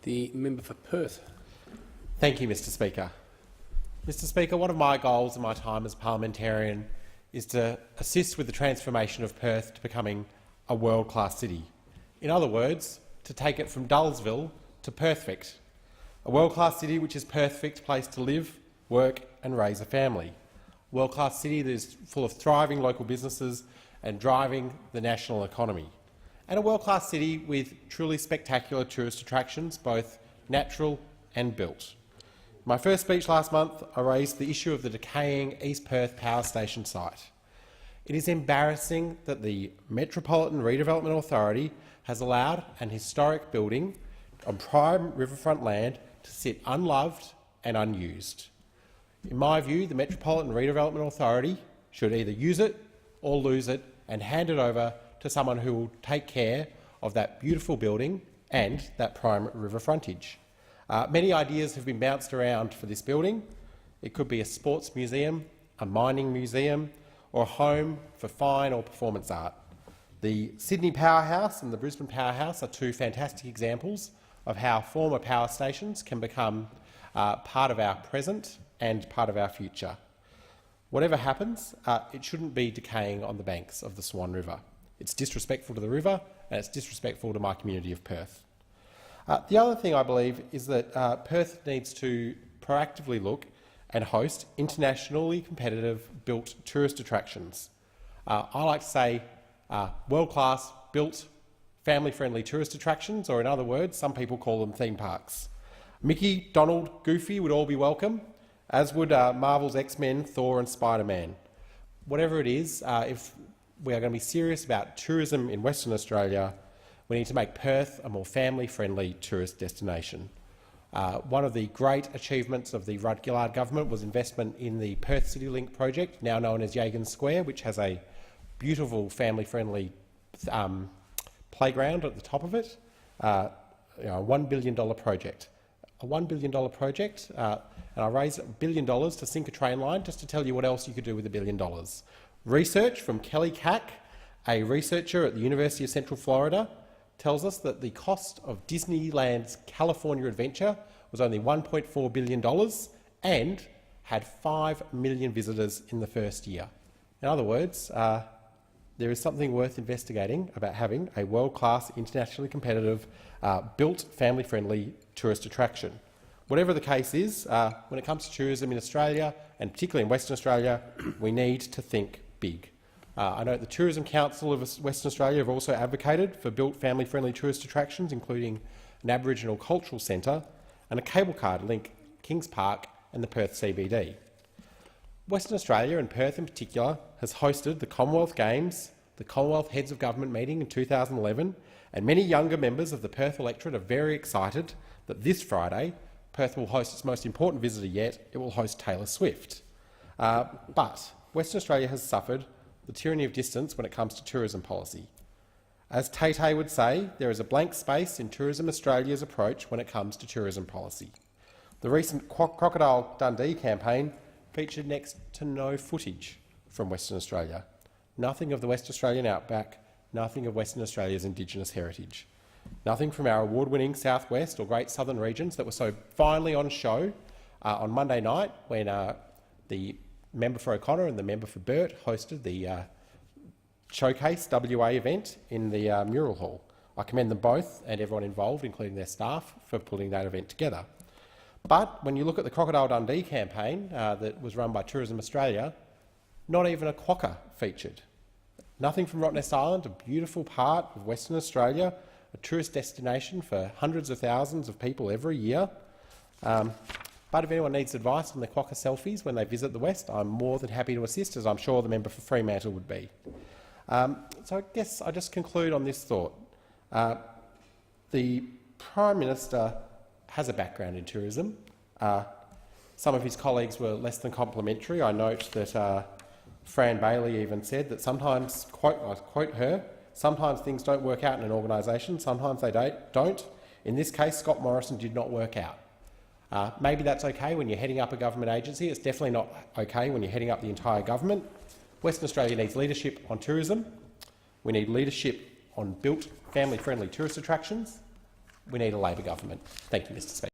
The member for Perth. Thank you, Mr Speaker. Mr Speaker, one of my goals in my time as parliamentarian is to assist with the transformation of Perth to becoming a world-class city. In other words, to take it from Dullsville to Perfect. A world-class city which is a perfect place to live, work and raise a family. A world-class city that is full of thriving local businesses and driving the national economy. And a world-class city with truly spectacular tourist attractions, both natural and built. In my first speech last month, I raised the issue of the decaying East Perth Power Station site. It is embarrassing that the Metropolitan Redevelopment Authority has allowed an historic building on prime riverfront land to sit unloved and unused. In my view, the Metropolitan Redevelopment Authority should either use it or lose it and hand it over to someone who will take care of that beautiful building and that prime river frontage. Many ideas have been bounced around for this building. It could be a sports museum, a mining museum, or a home for fine or performance art. The Sydney Powerhouse and the Brisbane Powerhouse are two fantastic examples of how former power stations can become part of our present and part of our future. Whatever happens, it shouldn't be decaying on the banks of the Swan River. It's disrespectful to the river and it's disrespectful to my community of Perth. The other thing I believe is that Perth needs to proactively look and host internationally competitive built tourist attractions. I like to say world-class built family-friendly tourist attractions, or in other words, some people call them theme parks. Mickey, Donald, Goofy would all be welcome, as would Marvel's X-Men, Thor and Spider-Man. Whatever it is, if we are going to be serious about tourism in Western Australia, we need to make Perth a more family-friendly tourist destination. One of the great achievements of the Rudd-Gillard government was investment in the Perth City Link project, now known as Yagan Square, which has a beautiful family-friendly playground at the top of it. A $1 billion project. A $1 billion project, and I raised $1 billion to sink a train line just to tell you what else you could do with $1 billion. Research from Kelly Cack, a researcher at the University of Central Florida, tells us that the cost of Disneyland's California Adventure was only $1.4 billion and had 5 million visitors in the first year. In other words, there is something worth investigating about having a world-class, internationally competitive, built, family-friendly tourist attraction. Whatever the case is, when it comes to tourism in Australia, and particularly in Western Australia, we need to think big. I know the Tourism Council of Western Australia have also advocated for built family-friendly tourist attractions, including an Aboriginal cultural centre and a cable car to link Kings Park and the Perth CBD. Western Australia, and Perth in particular, has hosted the Commonwealth Games, the Commonwealth Heads of Government meeting in 2011, and many younger members of the Perth electorate are very excited that this Friday Perth will host its most important visitor yet. It will host Taylor Swift. But Western Australia has suffered the tyranny of distance when it comes to tourism policy. As Tay would say, there is a blank space in Tourism Australia's approach when it comes to tourism policy. The recent Crocodile Dundee campaign featured next to no footage from Western Australia. Nothing of the West Australian outback, nothing of Western Australia's Indigenous heritage. Nothing from our award-winning Southwest or Great Southern regions that were so finely on show on Monday night when the member for O'Connor and the member for Burt hosted the Showcase WA event in the Mural Hall. I commend them both and everyone involved, including their staff, for putting that event together. But when you look at the Crocodile Dundee campaign that was run by Tourism Australia, not even a quokka featured. Nothing from Rottnest Island, a beautiful part of Western Australia, a tourist destination for hundreds of thousands of people every year. But if anyone needs advice on the quokka selfies when they visit the West, I'm more than happy to assist, as I'm sure the member for Fremantle would be. So I guess I just conclude on this thought. The Prime Minister has a background in tourism. Some of his colleagues were less than complimentary. I note that Fran Bailey even said that sometimes, I quote her, sometimes things don't work out in an organisation, sometimes they don't. In this case, Scott Morrison did not work out. Maybe that's okay when you're heading up a government agency. It's definitely not okay when you're heading up the entire government. Western Australia needs leadership on tourism. We need leadership on built, family-friendly tourist attractions. we need a Labor government. Thank you, Mr Speaker.